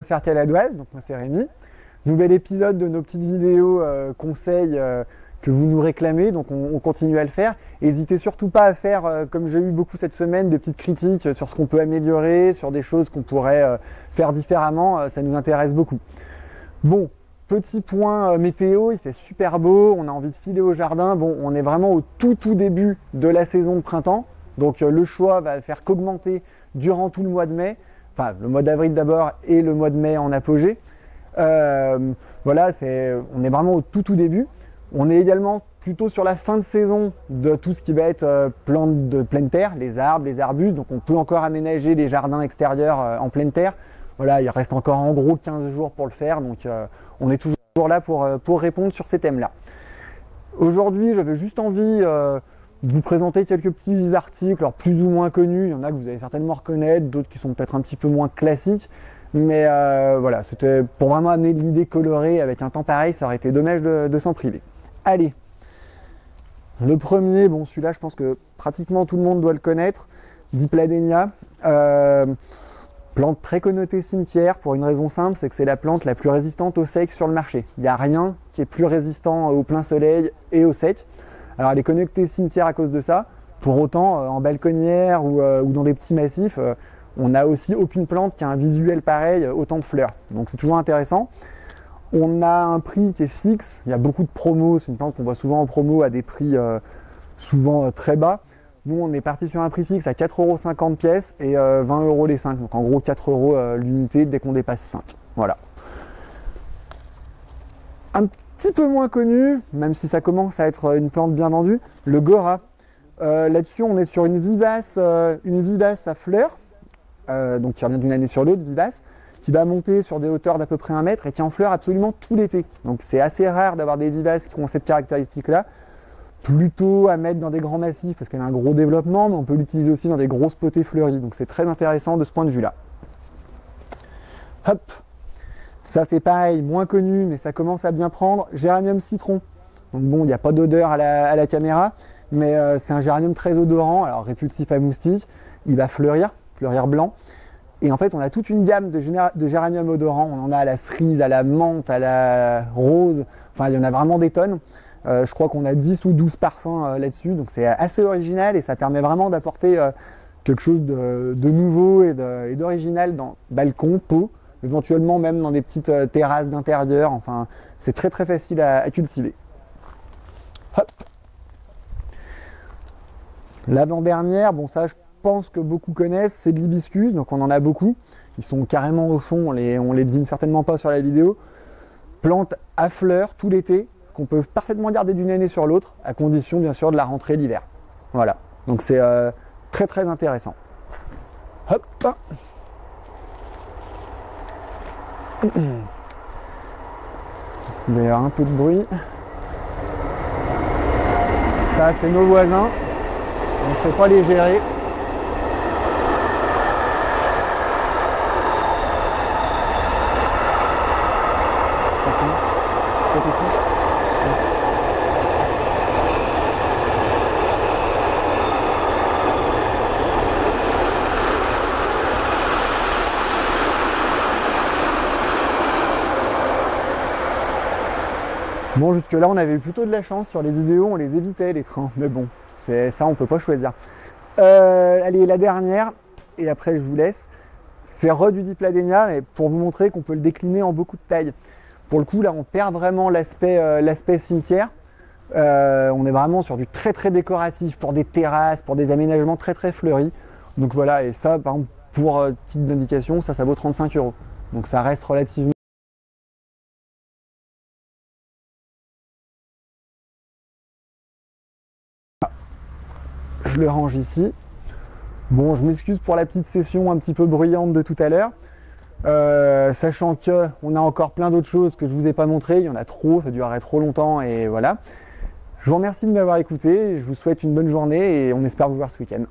Serre Caladoise, donc moi c'est Rémi. Nouvel épisode de nos petites vidéos conseils que vous nous réclamez, donc on continue à le faire. N'hésitez surtout pas à faire, comme j'ai eu beaucoup cette semaine, des petites critiques sur ce qu'on peut améliorer, sur des choses qu'on pourrait faire différemment, ça nous intéresse beaucoup. Bon, petit point météo, il fait super beau, on a envie de filer au jardin. Bon, on est vraiment au tout début de la saison de printemps, donc le choix va faire qu'augmenter durant tout le mois de mai, enfin le mois d'avril d'abord et le mois de mai en apogée. Voilà, on est vraiment au tout début. On est également plutôt sur la fin de saison de tout ce qui va être plantes de pleine terre, les arbres, les arbustes, donc on peut encore aménager les jardins extérieurs en pleine terre. Voilà, il reste encore en gros 15 jours pour le faire, donc on est toujours là pour répondre sur ces thèmes-là. Aujourd'hui, j'avais juste envie de vous présenter quelques petits articles, alors plus ou moins connus. Il y en a que vous allez certainement reconnaître, d'autres qui sont peut-être un petit peu moins classiques. Mais voilà, c'était pour vraiment amener de l'idée colorée avec un temps pareil, ça aurait été dommage de s'en priver. Allez, le premier, bon celui-là je pense que pratiquement tout le monde doit le connaître, Dipladenia. Plante très connotée cimetière pour une raison simple, c'est que c'est la plante la plus résistante au sec sur le marché. Il n'y a rien qui est plus résistant au plein soleil et au sec. Alors elle est connotée cimetière à cause de ça. Pour autant, en balconnière ou dans des petits massifs, on n'a aussi aucune plante qui a un visuel pareil, autant de fleurs. Donc c'est toujours intéressant. On a un prix qui est fixe, il y a beaucoup de promos, c'est une plante qu'on voit souvent en promo à des prix souvent très bas. Nous on est parti sur un prix fixe à 4,50 € pièce et 20 € les 5, donc en gros 4 € l'unité dès qu'on dépasse 5. Voilà. Un petit peu moins connu, même si ça commence à être une plante bien vendue, le Gora. Là-dessus on est sur une vivace à fleurs, donc qui revient d'une année sur l'autre, vivace, qui va monter sur des hauteurs d'à peu près 1 mètre et qui en fleur absolument tout l'été. Donc c'est assez rare d'avoir des vivaces qui ont cette caractéristique-là. Plutôt à mettre dans des grands massifs parce qu'elle a un gros développement, mais on peut l'utiliser aussi dans des grosses potées fleuries. Donc c'est très intéressant de ce point de vue-là. Hop, ça c'est pareil, moins connu, mais ça commence à bien prendre. Géranium citron. Donc bon, il n'y a pas d'odeur à la caméra, mais c'est un géranium très odorant, alors répulsif à moustiques. Il va fleurir blanc. Et en fait, on a toute une gamme de géranium odorant. On en a à la cerise, à la menthe, à la rose. Enfin, il y en a vraiment des tonnes. Je crois qu'on a 10 ou 12 parfums là-dessus. Donc, c'est assez original et ça permet vraiment d'apporter quelque chose de nouveau et d'original dans balcon, pot, éventuellement même dans des petites terrasses d'intérieur. Enfin, c'est très facile à cultiver. Hop. L'avant-dernière, bon ça, je pense que beaucoup connaissent, c'est de l'hibiscus, donc on en a beaucoup. Ils sont carrément au fond, on les devine certainement pas sur la vidéo. Plante à fleurs tout l'été, qu'on peut parfaitement garder d'une année sur l'autre, à condition bien sûr de la rentrée l'hiver. Voilà, donc c'est très intéressant. Hop. Il va y avoir un peu de bruit. Ça, c'est nos voisins. On ne sait pas les gérer. Bon, jusque-là, on avait eu plutôt de la chance sur les vidéos, on les évitait les trains, mais bon, c'est ça, on peut pas choisir. Allez, la dernière, et après je vous laisse, c'est du Dipladenia, mais pour vous montrer qu'on peut le décliner en beaucoup de tailles. Pour le coup, là, on perd vraiment l'aspect cimetière. On est vraiment sur du très décoratif, pour des terrasses, pour des aménagements très fleuris. Donc voilà, et ça, par exemple, pour titre d'indication, ça vaut 35 €. Donc ça reste relativement... Je le range ici. Bon, je m'excuse pour la petite session un petit peu bruyante de tout à l'heure. Sachant qu'on a encore plein d'autres choses que je ne vous ai pas montrées, il y en a trop, ça durerait trop longtemps et voilà. Je vous remercie de m'avoir écouté, je vous souhaite une bonne journée et on espère vous voir ce week-end.